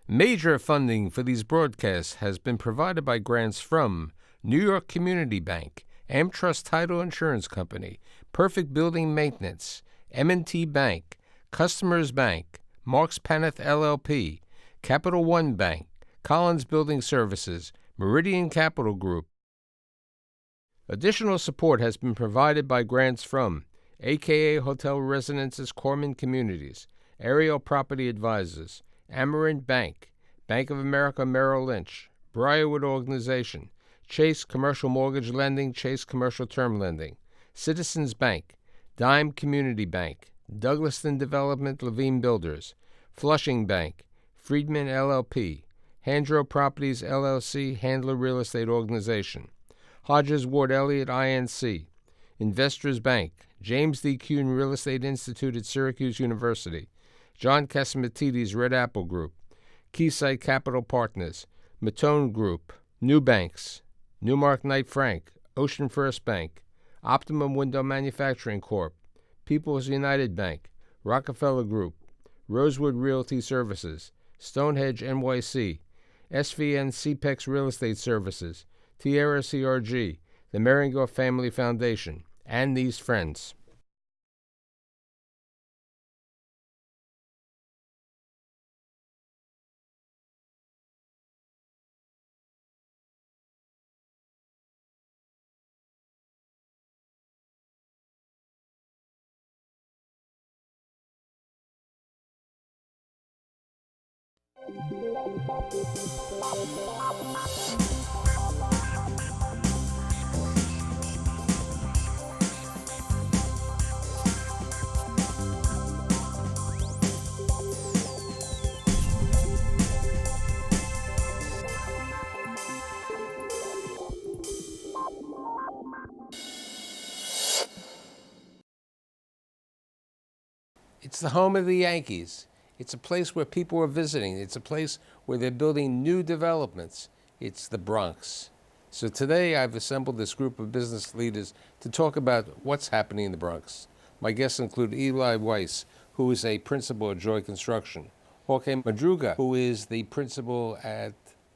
Major funding for these broadcasts has been provided by grants from New York Community Bank, AmTrust Title Insurance Company, Perfect Building Maintenance, M&T Bank, Customers Bank, Marks Paneth LLP, Capital One Bank, Collins Building Services, Meridian Capital Group. Additional support has been provided by grants from AKA Hotel Residences Corman Communities, Ariel Property Advisors, Amerant Bank, Bank of America Merrill Lynch, Briarwood Organization, Chase Commercial Mortgage Lending, Chase Commercial Term Lending, Citizens Bank, Dime Community Bank, Douglaston Development Levine Builders, Flushing Bank, Friedman LLP, Handro Properties LLC, Handler Real Estate Organization, Hodges Ward Elliott INC, Investors Bank, James D. Kuhn Real Estate Institute at Syracuse University, John Casamatides Red Apple Group, Keysight Capital Partners, Matone Group, New Banks, Newmark Knight Frank, Ocean First Bank, Optimum Window Manufacturing Corp., People's United Bank, Rockefeller Group, Rosewood Realty Services, Stonehenge NYC, SVN CPEX Real Estate Services, Tierra CRG, the Meringer Family Foundation, and these friends. It's the home of the Yankees. It's a place where people are visiting. It's a place where they're building new developments. It's the Bronx. So today I've assembled this group of business leaders to talk about what's happening in the Bronx. My guests include Eli Weiss, who is a principal at Joy Construction, Jorge Madruga, who is the principal at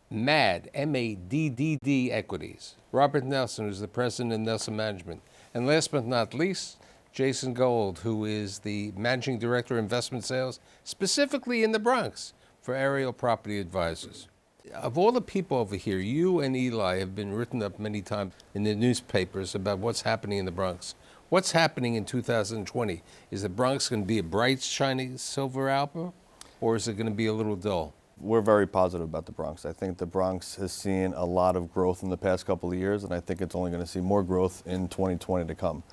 MADD, M-A-D-D-D Equities, Robert Nelson, who's the president of Nelson Management, and last but not least, Jason Gold, who is the Managing Director of Investment Sales, specifically in the Bronx, for Ariel Property Advisors. Of all the people over here, you and Eli have been written up many times in the newspapers about what's happening in the Bronx. What's happening in 2020? Is the Bronx going to be a bright, shiny silver apple, or is it going to be a little dull? We're very positive about the Bronx. I think the Bronx has seen a lot of growth in the past couple of years, and I think it's only going to see more growth in 2020 to come.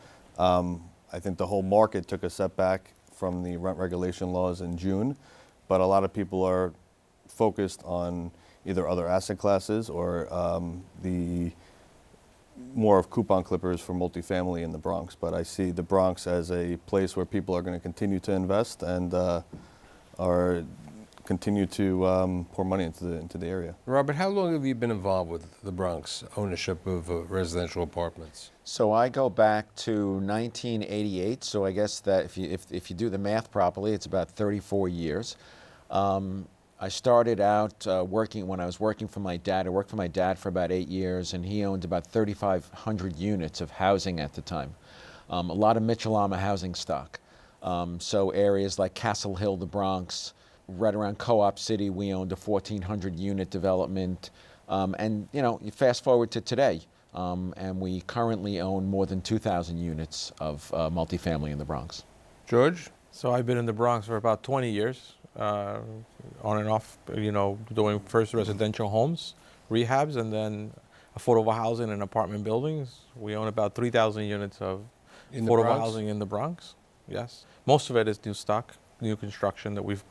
I think the whole market took a setback from the rent regulation laws in June, but a lot of people are focused on either other asset classes or the more of coupon clippers for multifamily in the Bronx. But I see the Bronx as a place where people are going to continue to invest and are continue to pour money into the area. Robert, how long have you been involved with the Bronx ownership of residential apartments? So I go back to 1988. So I guess that if you do the math properly, it's about 34 years. I started out working when I was working for my dad. I worked for my dad for about 8 years, and he owned about 3,500 units of housing at the time. A lot of Mitchell-Lama housing stock. So areas like Castle Hill, the Bronx, right around Co-op City, we owned a 1,400 unit development. And you fast forward to today, and we currently own more than 2,000 units of multifamily in the Bronx. George? So I've been in the Bronx for about 20 years, on and off, doing first residential homes, rehabs, and then affordable housing and apartment buildings. We own about 3,000 units of affordable housing in the Bronx, yes. Most of it is new stock, new construction that we've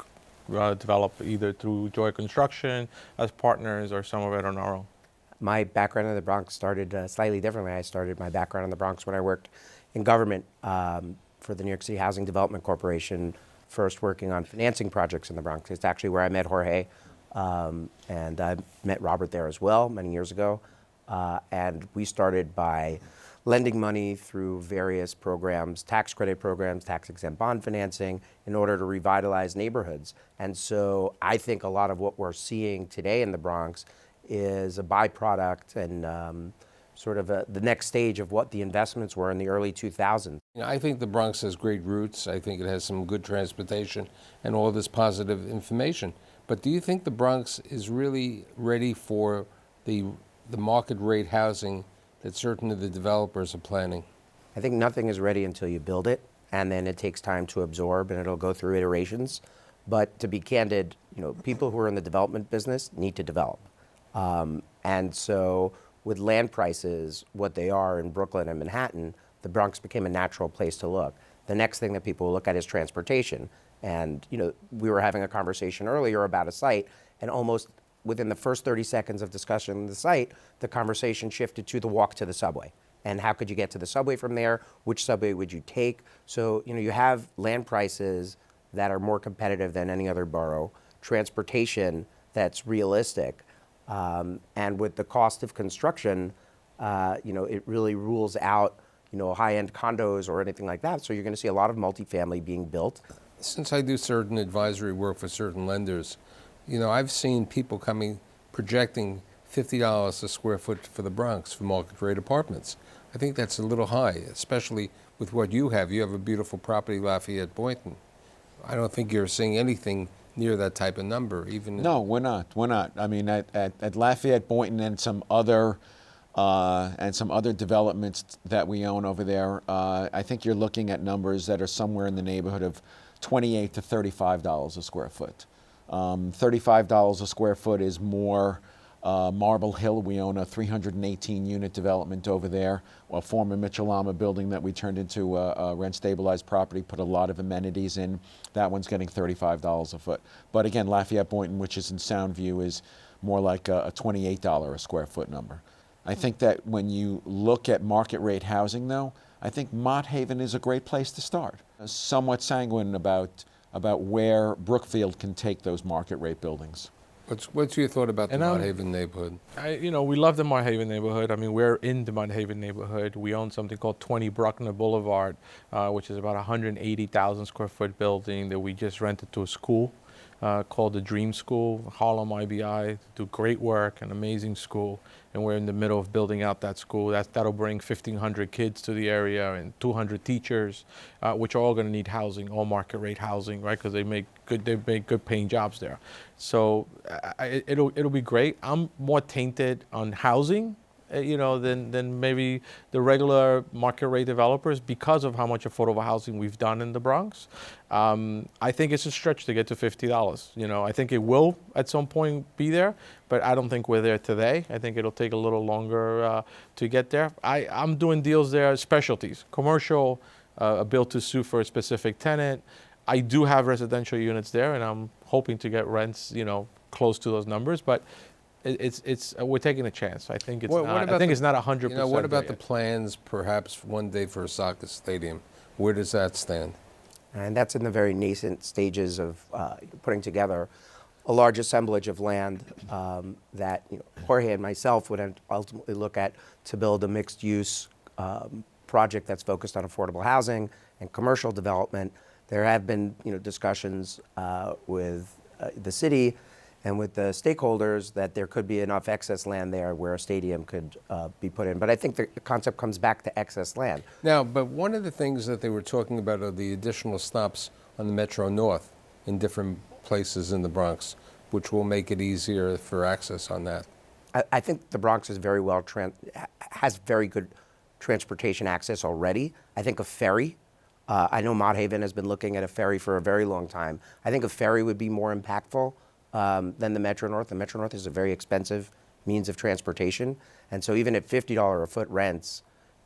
developed either through Joy Construction as partners or some of it on our own. My background in the Bronx started slightly differently. I started my background in the Bronx when I worked in government for the New York City Housing Development Corporation, first working on financing projects in the Bronx. It's actually where I met Jorge, and I met Robert there as well many years ago. And we started by lending money through various programs, tax credit programs, tax-exempt bond financing, in order to revitalize neighborhoods. And so I think a lot of what we're seeing today in the Bronx is a byproduct and sort of the next stage of what the investments were in the early 2000s. I think the Bronx has great roots. I think it has some good transportation and all this positive information. But do you think the Bronx is really ready for the market rate housing that certain of the developers are planning? I think nothing is ready until you build it, and then it takes time to absorb, and it'll go through iterations. But to be candid, people who are in the development business need to develop. And so with land prices, what they are in Brooklyn and Manhattan, the Bronx became a natural place to look. The next thing that people will look at is transportation. And we were having a conversation earlier about a site, and almost within the first 30 seconds of discussion of the site, the conversation shifted to the walk to the subway. And how could you get to the subway from there? Which subway would you take? So you have land prices that are more competitive than any other borough, transportation that's realistic, and with the cost of construction, it really rules out high-end condos or anything like that. So you're going to see a lot of multifamily being built. Since I do certain advisory work for certain lenders, I've seen people projecting $50 a square foot for the Bronx for market rate apartments. I think that's a little high, especially with what you have. You have a beautiful property, Lafayette Boynton. I don't think you're seeing anything near that type of number, even. No, we're not. We're not. I mean, at Lafayette Boynton and some other developments that we own over there, I think you're looking at numbers that are somewhere in the neighborhood of $28 to $35 a square foot. $35 a square foot is more Marble Hill. We own a 318-unit development over there, a former Mitchell-Lama building that we turned into a rent-stabilized property, put a lot of amenities in. That one's getting $35 a foot. But again, Lafayette Boynton, which is in Soundview, is more like a $28 a square foot number. I think that when you look at market rate housing, though, I think Mott Haven is a great place to start. Somewhat sanguine about where Brookfield can take those market rate buildings. What's your thought about the Mott Haven neighborhood? We love the Mott Haven neighborhood. I mean, we're in the Mott Haven neighborhood. We own something called 20 Bruckner Boulevard, which is about a 180,000 square foot building that we just rented to a school called the Dream School, Harlem IBI, do great work, an amazing school. And we're in the middle of building out that school. That'll bring 1,500 kids to the area and 200 teachers, which are all going to need housing, all market rate housing, right? Because they make good paying jobs there. So it'll be great. I'm more tainted on housing, than maybe the regular market rate developers because of how much affordable housing we've done in the Bronx. I think it's a stretch to get to $50. I think it will at some point be there, but I don't think we're there today. I think it'll take a little longer to get there. I'm doing deals there, specialties, commercial, a build to suit for a specific tenant. I do have residential units there, and I'm hoping to get rents, close to those numbers, but we're taking a chance. I think it's not 100%. What about the plans, perhaps one day for a soccer stadium? Where does that stand? And that's in the very nascent stages of putting together a large assemblage of land that Jorge and myself would ultimately look at to build a mixed-use project that's focused on affordable housing and commercial development. There have been discussions with the city and with the stakeholders that there could be enough excess land there where a stadium could be put in. But I think the concept comes back to excess land. Now, but one of the things that they were talking about are the additional stops on the Metro North in different places in the Bronx, which will make it easier for access on that. I think the Bronx is has very good transportation access already. I think a ferry. I know Mott Haven has been looking at a ferry for a very long time. I think a ferry would be more impactful than the Metro North. The Metro North is a very expensive means of transportation. And so even at $50 a foot rents,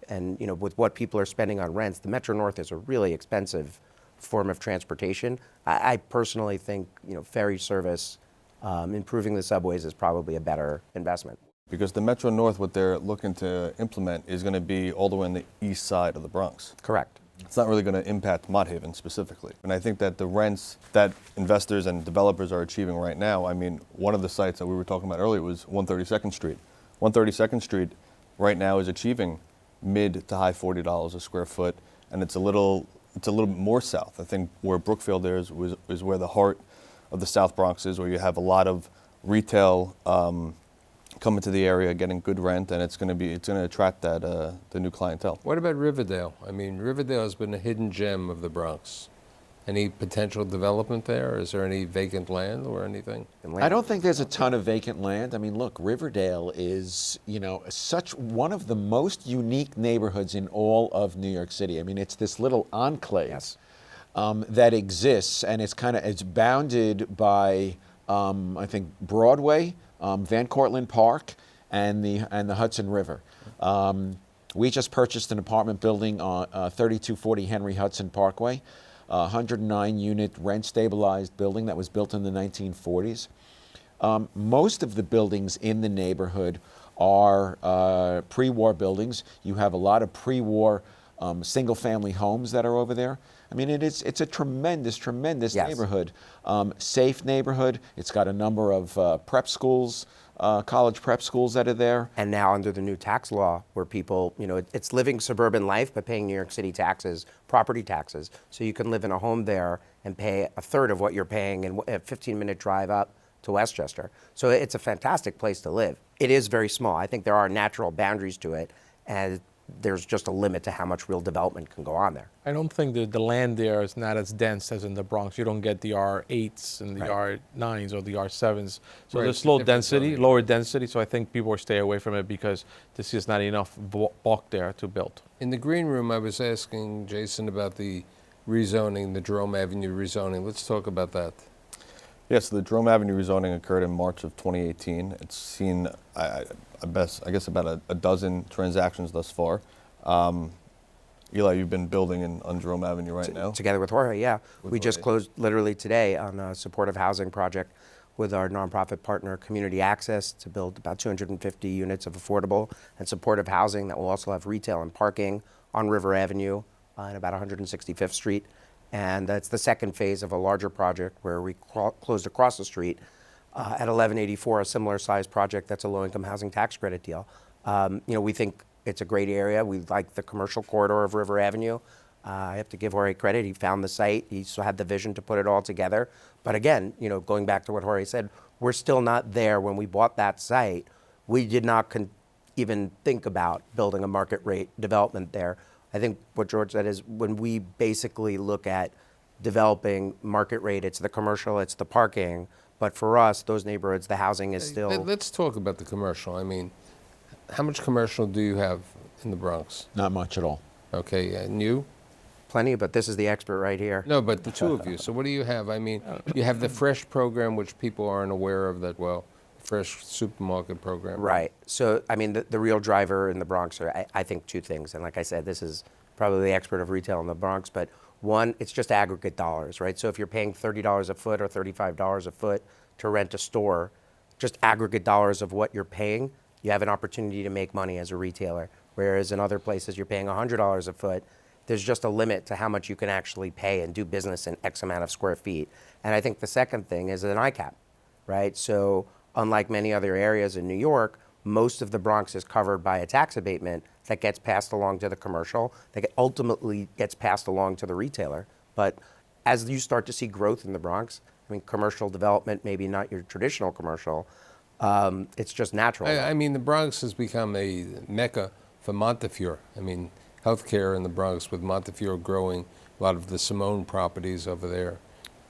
and with what people are spending on rents, the Metro North is a really expensive form of transportation. I personally think ferry service, improving the subways is probably a better investment. Because the Metro North, what they're looking to implement is going to be all the way on the east side of the Bronx. Correct. It's not really going to impact Mott Haven specifically. And I think that the rents that investors and developers are achieving right now, I mean, one of the sites that we were talking about earlier was 132nd Street. 132nd Street right now is achieving mid to high $40 a square foot, and it's a little bit more south. I think where Brookfield is where the heart of the South Bronx is, where you have a lot of retail coming to the area, getting good rent, and it's going to attract that the new clientele. What about Riverdale? I mean, Riverdale has been a hidden gem of the Bronx. Any potential development there? Is there any vacant land or anything? I don't think there's a ton of vacant land. I mean, look, Riverdale is, such one of the most unique neighborhoods in all of New York City. I mean, it's this little enclave. Yes. That exists, and it's bounded by I think Broadway, Van Cortlandt Park, and the Hudson River. We just purchased an apartment building on 3240 Henry Hudson Parkway, a 109-unit rent-stabilized building that was built in the 1940s. Most of the buildings in the neighborhood are pre-war buildings. You have a lot of pre-war single-family homes that are over there. I mean, it's a tremendous yes. neighborhood. Safe neighborhood. It's got a number of prep schools, college prep schools that are there. And now under the new tax law, where people, it's living suburban life, but paying New York City taxes, property taxes. So you can live in a home there and pay a third of what you're paying in a 15-minute drive up to Westchester. So it's a fantastic place to live. It is very small. I think there are natural boundaries to it, and there's just a limit to how much real development can go on there. I don't think the land there is not as dense as in the Bronx. You don't get the R8s and the R9s or the R7s. So Right, there's low different density, zoning. lower density. So I think people will stay away from it because this is not enough bulk there to build. In the green room, I was asking Jason about the rezoning, the Jerome Avenue rezoning. Let's talk about that. Yes, the Jerome Avenue rezoning occurred in March of 2018. It's seen, I guess, about a dozen transactions thus far. Eli, you've been building on Jerome Avenue right now? Together with Jorge, yeah. With We just Jorge. closed literally today on a supportive housing project with our nonprofit partner Community Access to build about 250 units of affordable and supportive housing that will also have retail and parking on River Avenue and about 165th Street. And that's the second phase of a larger project where we closed across the street at 1184, a similar size project that's a low-income housing tax credit deal. We think it's a great area. We like the commercial corridor of River Avenue. I have to give Jorge credit. He found the site. He still had the vision to put it all together. But again, going back to what Jorge said, we're still not there. When we bought that site, we did not even think about building a market rate development there. I think what George said is when we basically look at developing market rate, it's the commercial, it's the parking. But for us, those neighborhoods, the housing is still... Let's talk about the commercial. I mean, how much commercial do you have in the Bronx? Not much at all. Okay, and you? Plenty, but this is the expert right here. No, but the two of you. So what do you have? I mean, you have the Fresh program, which people aren't aware of that well. Fresh supermarket program. Right. So, I mean, the real driver in the Bronx are, I think, two things. And like I said, this is probably the expert of retail in the Bronx. But one, it's just aggregate dollars, right? So if you're paying $30 a foot or $35 a foot to rent a store, just aggregate dollars of what you're paying, you have an opportunity to make money as a retailer. Whereas in other places, you're paying $100 a foot. There's just a limit to how much you can actually pay and do business in X amount of square feet. And I think the second thing is an ICAP, right? So unlike many other areas in New York, most of the Bronx is covered by a tax abatement that gets passed along to the commercial, that ultimately gets passed along to the retailer. But as you start to see growth in the Bronx, I mean, commercial development, maybe not your traditional commercial, it's just natural. I mean, the Bronx has become a mecca for Montefiore. I mean, healthcare in the Bronx with Montefiore growing, a lot of the Simone properties over there,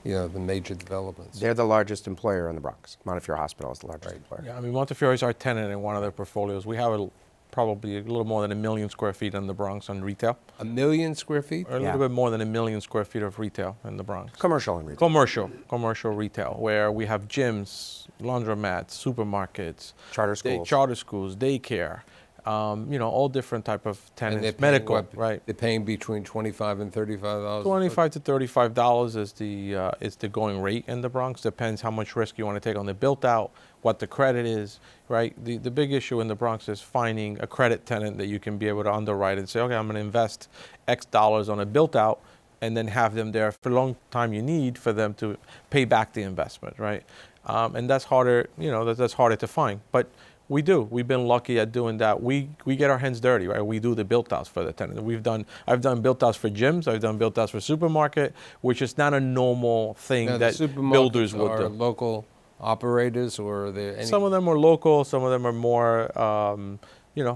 the major developments. They're the largest employer in the Bronx. Montefiore Hospital is the largest employer. Yeah, I mean, Montefiore is our tenant in one of their portfolios. We have probably a little more than 1 million square feet in the Bronx on retail. 1 million square feet? Or a little bit more than 1 million square feet of retail in the Bronx. Commercial and retail. Commercial retail, where we have gyms, laundromats, supermarkets, Charter schools. Charter schools, daycare, all different type of And they're tenants, paying medical, what? right? They're paying between $25 and $35. $25 to $35 is the going rate in the Bronx. Depends how much risk you want to take on the built out, what the credit is, right? The big issue in the Bronx is finding a credit tenant that you can be able to underwrite and say, okay, I'm going to invest X dollars on a built out, and then have them there for a long time you need for them to pay back the investment, right? And that's harder, that's harder to find. But We do. We've been lucky at doing that. We get our hands dirty, right? We do the built outs for the tenant. I've done built outs for gyms. I've done built outs for supermarket, which is not a normal thing Now, that the supermarkets builders would are do. local operators, or are there any? Some of them are local. Some of them are more,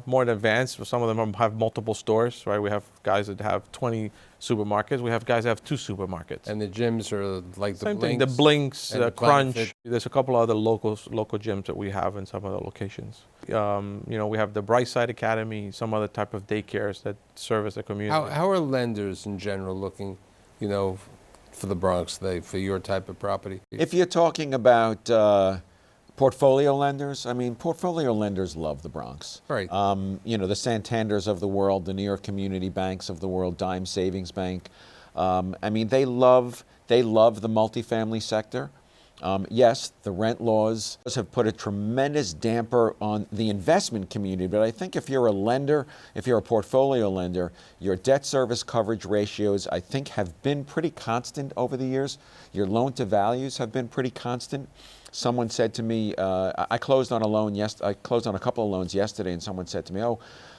more advanced. Some of them have multiple stores, right? We have guys that have 20 supermarkets. We have guys that have 2 supermarkets. And the gyms are like the Same Blinks. thing. The Blinks, and the Planet Crunch. Fit. There's a couple other local gyms that we have in some of the locations. We have the Brightside Academy, some other type of daycares that service the community. How are lenders in general looking, for the Bronx, for your type of property? If you're talking about portfolio lenders, I mean, portfolio lenders love the Bronx. Right. The Santanders of the world, the New York Community Banks of the world, Dime Savings Bank. I mean, they love the multifamily sector. Yes, the rent laws have put a tremendous damper on the investment community, but I think if you're a lender, if you're a portfolio lender, your debt service coverage ratios, I think, have been pretty constant over the years. Your loan to values have been pretty constant. Someone said to me, I closed on a closed on a couple of loans yesterday, and someone said to me,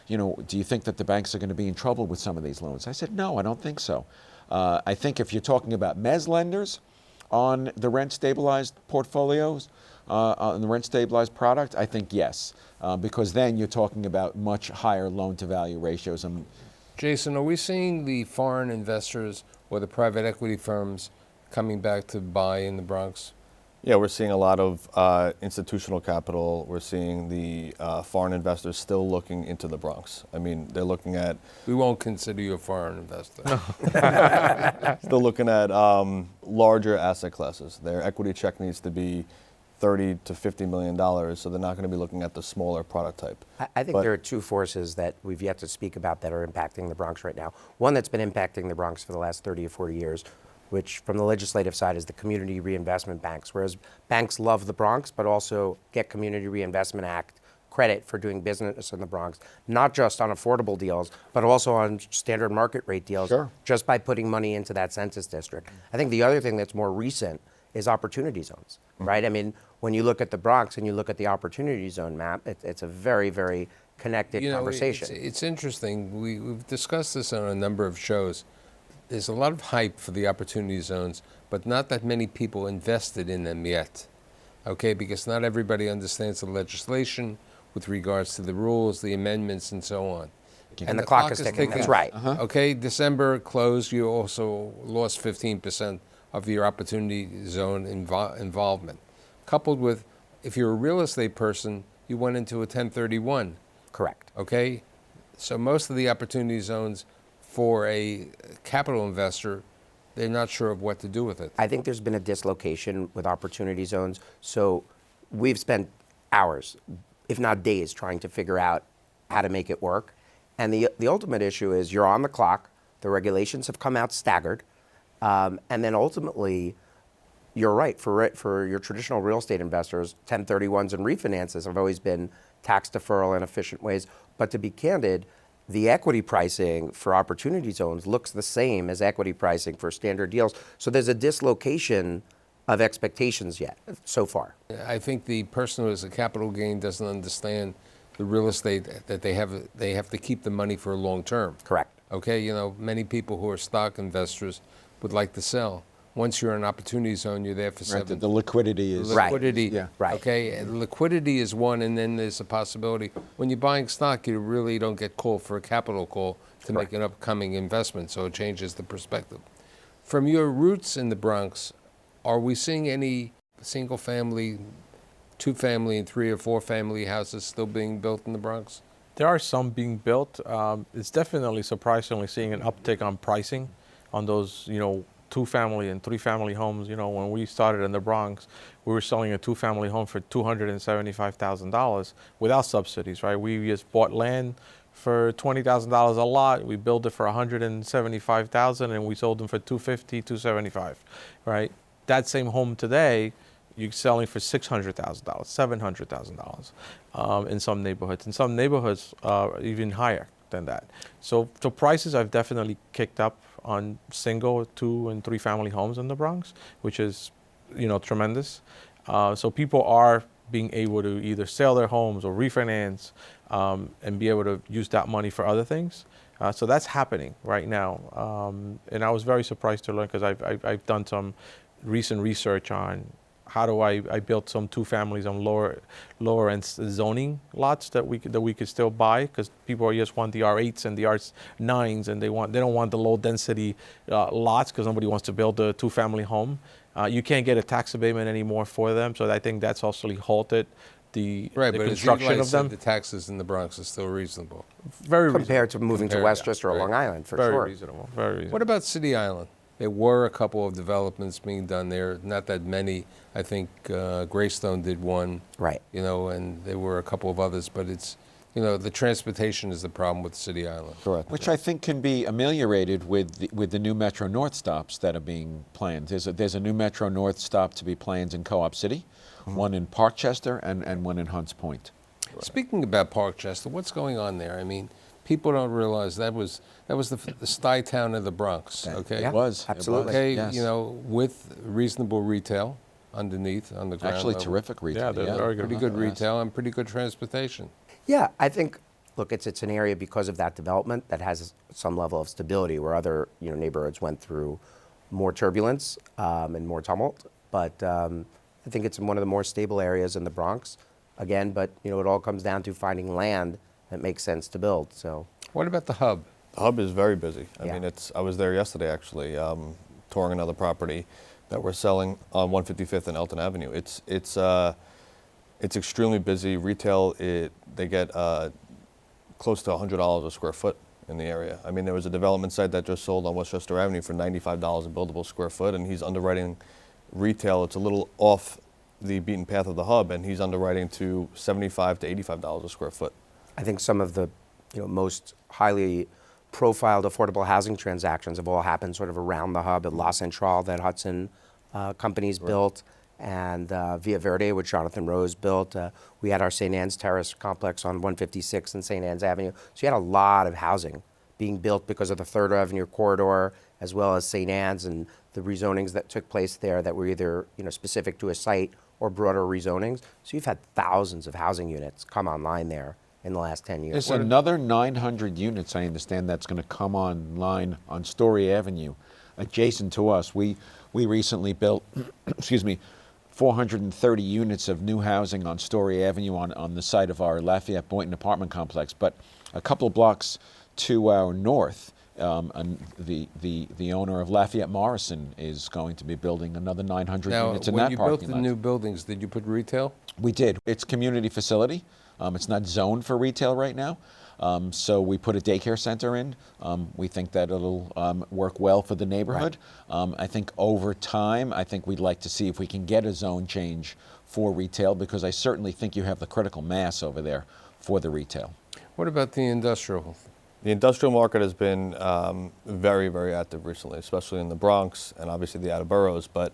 do you think that the banks are going to be in trouble with some of these loans? I said, no, I don't think so. I think if you're talking about mezz lenders on the rent-stabilized portfolios, on the rent-stabilized product, I think yes, because then you're talking about much higher loan-to-value ratios. Jason, are we seeing the foreign investors or the private equity firms coming back to buy in the Bronx? Yeah, we're seeing a lot of institutional capital. We're seeing the foreign investors still looking into the Bronx. I mean, they're looking at... We won't consider you a foreign investor. Still looking at larger asset classes. Their equity check needs to be $30 to $50 million, so they're not going to be looking at the smaller product type. I think there are 2 forces that we've yet to speak about that are impacting the Bronx right now. One that's been impacting the Bronx for the last 30 or 40 years, which from the legislative side is the community reinvestment banks, whereas banks love the Bronx, but also get Community Reinvestment Act credit for doing business in the Bronx, not just on affordable deals, but also on standard market rate deals, just by putting money into that census district. I think the other thing that's more recent is opportunity zones, right? I mean, when you look at the Bronx and you look at the opportunity zone map, it's a very, very connected conversation. It's interesting. We've discussed this on a number of shows. There's a lot of hype for the opportunity zones, but not that many people invested in them yet, okay? Because not everybody understands the legislation with regards to the rules, the amendments, and so on. And the clock is ticking, that's right. Okay, December closed, you also lost 15% of your opportunity zone involvement. Coupled with, if you're a real estate person, you went into a 1031. Correct. Okay? So most of the opportunity zones for a capital investor, they're not sure of what to do with it. I think there's been a dislocation with opportunity zones. So we've spent hours, if not days, trying to figure out how to make it work. And the ultimate issue is you're on the clock, the regulations have come out staggered, and then ultimately, you're right, for your traditional real estate investors, 1031s and refinances have always been tax deferral and efficient ways. But to be candid, the equity pricing for opportunity zones looks the same as equity pricing for standard deals. So there's a dislocation of expectations yet, so far. I think the person who has a capital gain doesn't understand the real estate that they have to keep the money for a long term. Correct. Okay, many people who are stock investors would like to sell. Once you're in an opportunity zone, you're there for seven. The liquidity is... Liquidity, Yeah. Right. Okay, and liquidity is one, and then there's a possibility. When you're buying stock, you really don't get called for a capital call to make an upcoming investment, so it changes the perspective. From your roots in the Bronx, are we seeing any single-family, 2-family, and 3 or 4-family houses still being built in the Bronx? There are some being built. It's definitely surprisingly seeing an uptick on pricing on those, 2-family and 3-family homes. When we started in the Bronx, we were selling a 2-family home for $275,000 without subsidies, right? We just bought land for $20,000 a lot. We built it for $175,000 and we sold them for $250,000, $275,000, right? That same home today, you're selling for $600,000, $700,000 in some neighborhoods. In some neighborhoods, even higher than that. So prices have definitely kicked up on single, 2 and 3 family homes in the Bronx, which is, tremendous. So people are being able to either sell their homes or refinance and be able to use that money for other things. So that's happening right now. And I was very surprised to learn, because I've done some recent research on how do I built some 2 families on lower end zoning lots that we could still buy, because people just want the R8s and the R9s, and they don't want the low density lots, because nobody wants to build a 2-family home. You can't get a tax abatement anymore for them, so I think that's also halted the construction of them. The taxes in the Bronx are still reasonable. Very Compared to moving to Westchester or Long Island, for sure. Very reasonable. What about City Island? There were a couple of developments being done there, not that many. I think Greystone did one. Right. And there were a couple of others, but it's, the transportation is the problem with City Island. Correct. Which I think can be ameliorated with the new Metro North stops that are being planned. There's a new Metro North stop to be planned in Co-op City, one in Parkchester, and one in Hunts Point. Speaking about Parkchester, what's going on there? I mean, people don't realize that was the sty town of the Bronx. Okay, Yeah, It was. absolutely. Okay, Yes. with reasonable retail on the ground Actually, level. terrific retail. Yeah, they're very good. Pretty good Yes. retail and pretty good transportation. Yeah, I think, look, it's an area because of that development that has some level of stability, where other neighborhoods went through more turbulence and more tumult. But I think it's one of the more stable areas in the Bronx. Again, but it all comes down to finding land that makes sense to build. So What about the hub? The hub is very busy. I Yeah. mean, I was there yesterday actually, touring another property that we're selling on 155th and Elton Avenue. It's extremely busy. Retail, they get close to $100 a square foot in the area. I mean, there was a development site that just sold on Westchester Avenue for $95 a buildable square foot, and he's underwriting retail. It's a little off the beaten path of the hub, and he's underwriting to $75 to $85 a square foot. I think some of the most highly profiled affordable housing transactions have all happened sort of around the hub at La Centrale that Hudson companies built, and Via Verde, which Jonathan Rose built. We had our St. Anne's Terrace complex on 156 and St. Anne's Avenue. So you had a lot of housing being built because of the 3rd Avenue corridor, as well as St. Anne's and the rezonings that took place there that were either specific to a site or broader rezonings. So you've had thousands of housing units come online there in the last 10 years. There's another 900 units, I understand, that's going to come online on Story Avenue, adjacent to us. We recently built, 430 units of new housing on Story Avenue on the site of our Lafayette Boynton apartment complex. But a couple of blocks to our north, the owner of Lafayette Morrison is going to be building another 900 units in that parking lot. When you built the new buildings, did you put retail? We did. It's community facility. It's not zoned for retail right now. So we put a daycare center in. We think that it'll work well for the neighborhood. Right. I think over time, we'd like to see if we can get a zone change for retail, because I certainly think you have the critical mass over there for the retail. What about the industrial? The industrial market has been very, very active recently, especially in the Bronx and obviously the outer boroughs. But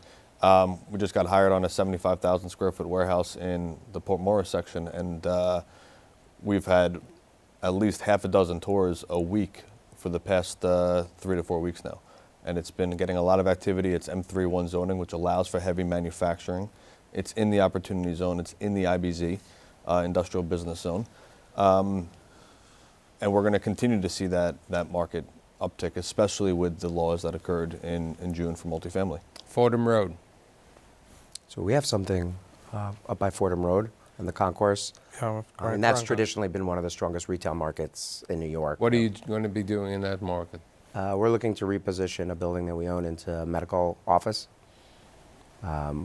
we just got hired on a 75,000 square foot warehouse in the Port Morris section, and we've had at least half a dozen tours a week for the past 3 to 4 weeks now. And it's been getting a lot of activity. It's M31 zoning, which allows for heavy manufacturing. It's in the opportunity zone. It's in the IBZ, industrial business zone. And we're going to continue to see that market uptick, especially with the laws that occurred in June for multifamily. Fordham Road. So we have something up by Fordham Road and the concourse. Yeah, And that's traditionally been one of the strongest retail markets in New York. What are you going to be doing in that market? We're looking to reposition a building that we own into a medical office,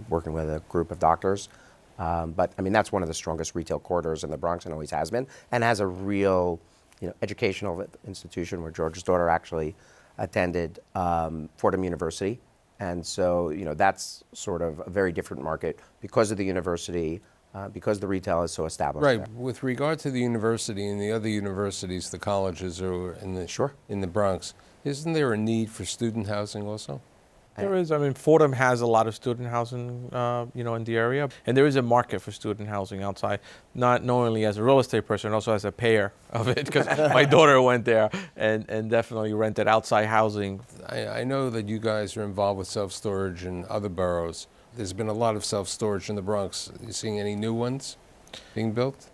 working with a group of doctors. But I mean, that's one of the strongest retail corridors in the Bronx and always has been, and has a real educational institution where George's daughter actually attended Fordham University. And so, that's sort of a very different market because of the university, because the retail is so established Right. there. With regard to the university and the other universities, the colleges are in the Bronx, isn't there a need for student housing also? There is. I mean, Fordham has a lot of student housing, in the area, and there is a market for student housing outside. Not only as a real estate person, also as a payer of it, because my daughter went there and definitely rented outside housing. I know that you guys are involved with self-storage in other boroughs. there's been a lot of self-storage in the Bronx. Are you seeing any new ones being built?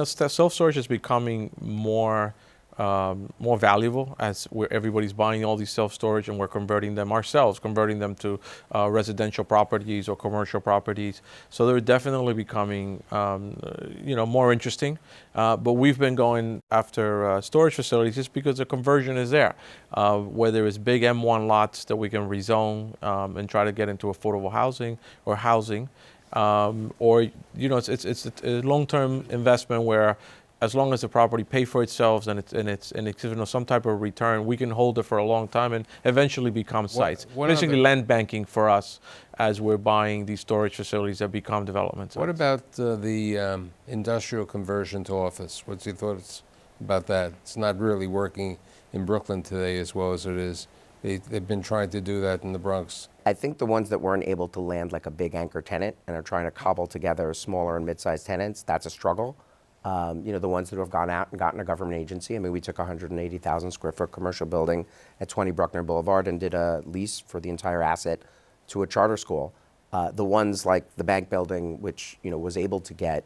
Self-storage is becoming more valuable as everybody's buying all these self-storage, and we're converting them ourselves, converting them to residential properties or commercial properties. So they're definitely becoming, more interesting. But we've been going after storage facilities just because the conversion is there. Whether it's big M1 lots that we can rezone and try to get into affordable housing or housing, or it's a long-term investment where, as long as the property pays for itself and it's some type of return, we can hold it for a long time and eventually become sites. Basically, land banking for us as we're buying these storage facilities that become development sites. What about the industrial conversion to office? What's your thoughts about that? It's not really working in Brooklyn today as well as it is. They've been trying to do that in the Bronx. I think the ones that weren't able to land like a big anchor tenant and are trying to cobble together smaller and mid-sized tenants, that's a struggle. The ones that have gone out and gotten a government agency. I mean, we took a 180,000 square foot commercial building at 20 Bruckner Boulevard and did a lease for the entire asset to a charter school. The ones like the bank building, which was able to get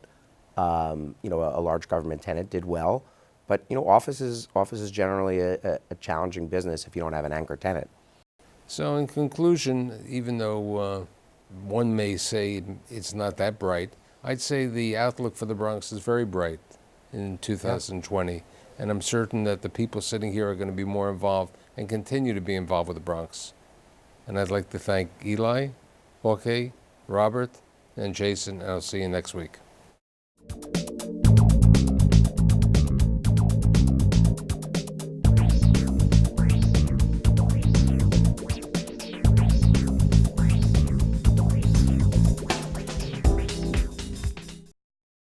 a large government tenant, did well. But office is generally a challenging business if you don't have an anchor tenant. So in conclusion, even though one may say it's not that bright, I'd say the outlook for the Bronx is very bright in 2020. Yeah. And I'm certain that the people sitting here are going to be more involved and continue to be involved with the Bronx. And I'd like to thank Eli, Jorge, Robert, and Jason, and I'll see you next week.